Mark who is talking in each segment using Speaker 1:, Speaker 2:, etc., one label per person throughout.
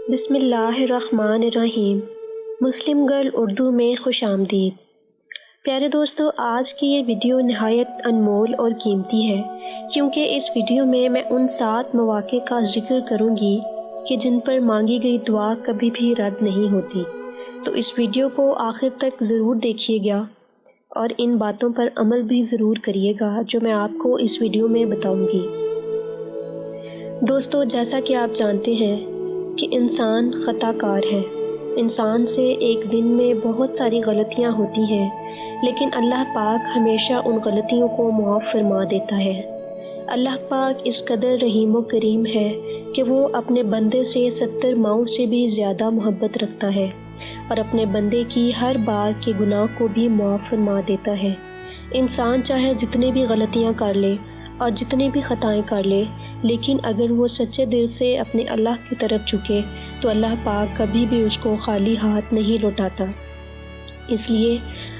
Speaker 1: بسم اللہ الرحمن الرحیم۔ مسلم گرل اردو میں خوش آمدید۔ پیارے دوستو، آج کی یہ ویڈیو نہایت انمول اور قیمتی ہے، کیونکہ اس ویڈیو میں ان 7 مواقع کا ذکر کروں گی کہ جن پر مانگی گئی دعا کبھی بھی رد نہیں ہوتی۔ تو اس ویڈیو کو آخر تک ضرور دیکھیے گا اور ان باتوں پر عمل بھی ضرور کریے گا جو میں آپ کو اس ویڈیو میں بتاؤں گی۔ دوستو، جیسا کہ آپ جانتے ہیں کہ انسان خطا کار ہے۔ انسان سے ایک دن میں بہت ساری غلطیاں ہوتی ہیں، لیکن اللہ پاک ہمیشہ ان غلطیوں کو معاف فرما دیتا ہے۔ اللہ پاک اس قدر رحیم و کریم ہے کہ وہ اپنے بندے سے 70 ماؤں سے بھی زیادہ محبت رکھتا ہے اور اپنے بندے کی ہر بار کے گناہ کو بھی معاف فرما دیتا ہے۔ انسان چاہے جتنی بھی غلطیاں کر لے اور جتنی بھی خطائیں کر لے، لیکن اگر وہ سچے دل سے اپنے اللہ کی طرف جھکے تو اللہ پاک کبھی بھی اس کو خالی ہاتھ نہیں لوٹاتا۔ اس لیے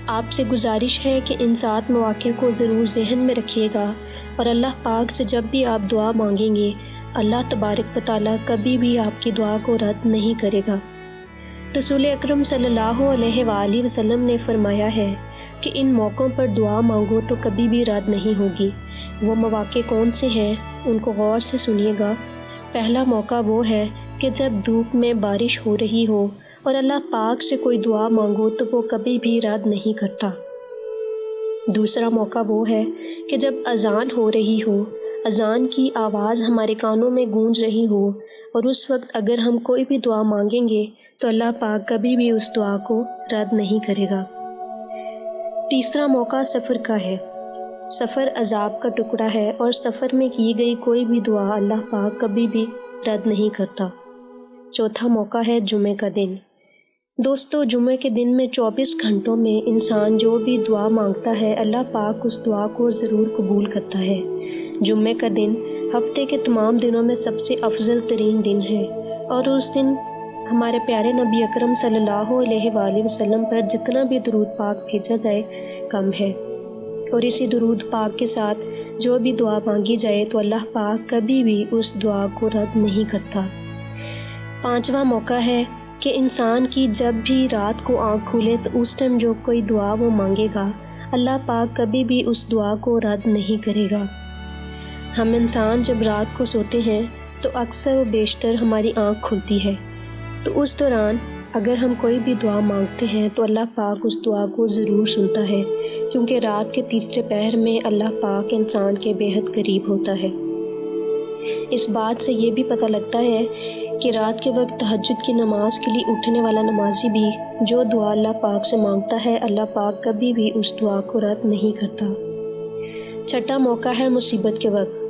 Speaker 1: آپ سے گزارش ہے کہ ان 7 مواقع کو ضرور ذہن میں رکھیے گا، اور اللہ پاک سے جب بھی آپ دعا مانگیں گے، اللہ تبارک و تعالیٰ کبھی بھی آپ کی دعا کو رد نہیں کرے گا۔ رسول اکرم صلی اللہ علیہ وآلہ وسلم نے فرمایا ہے کہ ان موقعوں پر دعا مانگو تو کبھی بھی رد نہیں ہوگی۔ وہ مواقع کون سے ہیں، ان کو غور سے سنیے گا۔ پہلا موقع وہ ہے کہ جب دھوپ میں بارش ہو رہی ہو اور اللہ پاک سے کوئی دعا مانگو تو وہ کبھی بھی رد نہیں کرتا۔ دوسرا موقع وہ ہے کہ جب اذان ہو رہی ہو، اذان کی آواز ہمارے کانوں میں گونج رہی ہو، اور اس وقت اگر ہم کوئی بھی دعا مانگیں گے تو اللہ پاک کبھی بھی اس دعا کو رد نہیں کرے گا۔ تیسرا موقع سفر کا ہے۔ سفر عذاب کا ٹکڑا ہے، اور سفر میں کی گئی کوئی بھی دعا اللہ پاک کبھی بھی رد نہیں کرتا۔ چوتھا موقع ہے جمعے کا دن۔ دوستو، جمعے کے دن میں 24 گھنٹوں میں انسان جو بھی دعا مانگتا ہے، اللہ پاک اس دعا کو ضرور قبول کرتا ہے۔ جمعے کا دن ہفتے کے تمام دنوں میں سب سے افضل ترین دن ہے، اور اس دن ہمارے پیارے نبی اکرم صلی اللہ علیہ وآلہ وسلم پر جتنا بھی درود پاک بھیجا جائے کم ہے، اور اسی درود پاک کے ساتھ جو بھی دعا مانگی جائے تو اللہ پاک کبھی بھی اس دعا کو رد نہیں کرتا۔ پانچواں موقع ہے کہ انسان کی جب بھی رات کو آنکھ کھولے تو اس ٹائم جو کوئی دعا وہ مانگے گا، اللہ پاک کبھی بھی اس دعا کو رد نہیں کرے گا۔ ہم انسان جب رات کو سوتے ہیں تو اکثر و بیشتر ہماری آنکھ کھلتی ہے، تو اس دوران اگر ہم کوئی بھی دعا مانگتے ہیں تو اللہ پاک اس دعا کو ضرور سنتا ہے، کیونکہ رات کے تیسرے پہر میں اللہ پاک انسان کے بے حد قریب ہوتا ہے۔ اس بات سے یہ بھی پتہ لگتا ہے کہ رات کے وقت تہجد کی نماز کے لیے اٹھنے والا نمازی بھی جو دعا اللہ پاک سے مانگتا ہے، اللہ پاک کبھی بھی اس دعا کو رد نہیں کرتا۔ چھٹا موقع ہے مصیبت کے وقت۔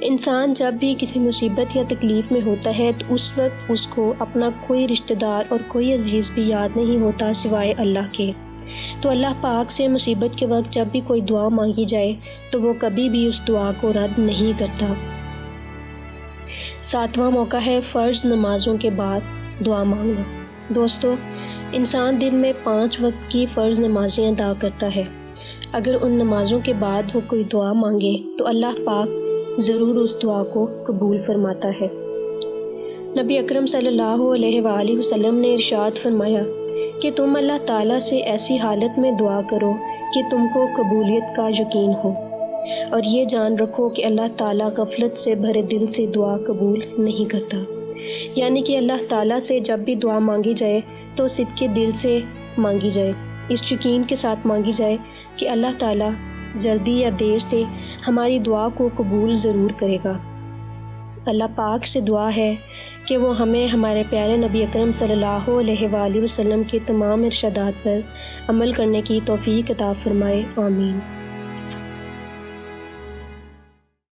Speaker 1: انسان جب بھی کسی مصیبت یا تکلیف میں ہوتا ہے تو اس وقت اس کو اپنا کوئی رشتہ دار اور کوئی عزیز بھی یاد نہیں ہوتا سوائے اللہ کے۔ تو اللہ پاک سے مصیبت کے وقت جب بھی کوئی دعا مانگی جائے تو وہ کبھی بھی اس دعا کو رد نہیں کرتا۔ ساتواں موقع ہے فرض نمازوں کے بعد دعا مانگنا۔ دوستو، انسان دن میں 5 وقت کی فرض نمازیں ادا کرتا ہے۔ اگر ان نمازوں کے بعد وہ کوئی دعا مانگے تو اللہ پاک ضرور اس دعا کو قبول فرماتا ہے۔ نبی اکرم صلی اللہ علیہ وآلہ وسلم نے ارشاد فرمایا کہ تم اللہ تعالیٰ سے ایسی حالت میں دعا کرو کہ تم کو قبولیت کا یقین ہو، اور یہ جان رکھو کہ اللہ تعالیٰ غفلت سے بھرے دل سے دعا قبول نہیں کرتا۔ یعنی کہ اللہ تعالیٰ سے جب بھی دعا مانگی جائے تو صدق کے دل سے مانگی جائے، اس یقین کے ساتھ مانگی جائے کہ اللہ تعالیٰ جلدی یا دیر سے ہماری دعا کو قبول ضرور کرے گا۔ اللہ پاک سے دعا ہے کہ وہ ہمیں ہمارے پیارے نبی اکرم صلی اللہ علیہ وآلہ وسلم کے تمام ارشادات پر عمل کرنے کی توفیق عطا فرمائے، آمین۔